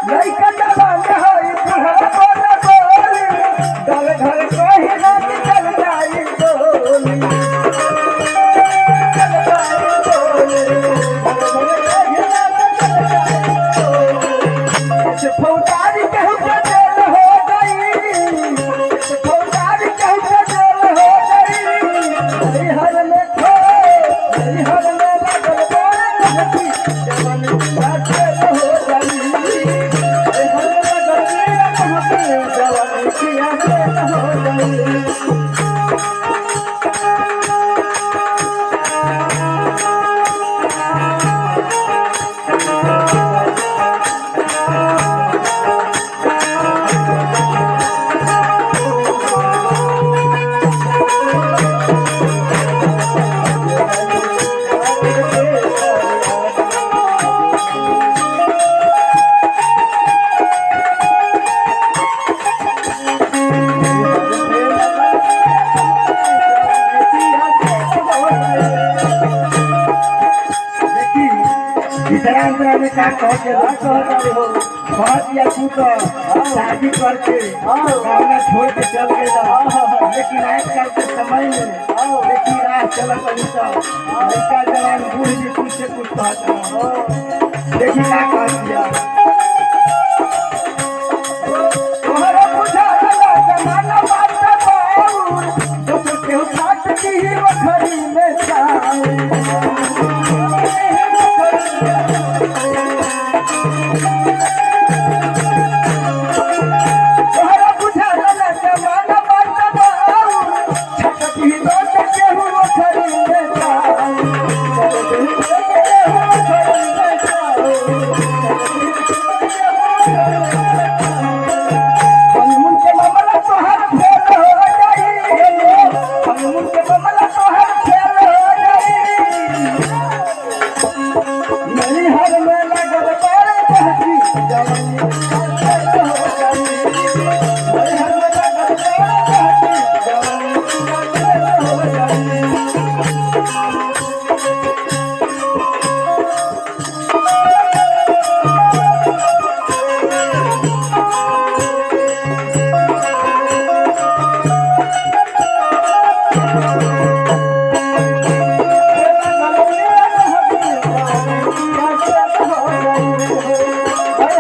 लइका जवान होई बुढ़वा बोल बोली घर घर कही ना कि चल जाई बोली चल जाई बोली ऐसे फौजारी कहू के जेल हो गई ऐसे फौजारी कहू के जेल हो गई हर में खो हर में लगल बोल कहती जवानी का जेल हो गई हर में लगल कहती जवानी की जेल हो गई का कह के बहुत या तू तो शादी करके गाँव छोड़ के चल गए लेकिन आजकल के समय में देखी राह चलत लड़का जवान बूढ़ जी कुछ से कुछ कहता देखी का कह दिया तोहरा बुझाला जमाना बात बाउर जो केहू काट की वखरी में जाए जवानी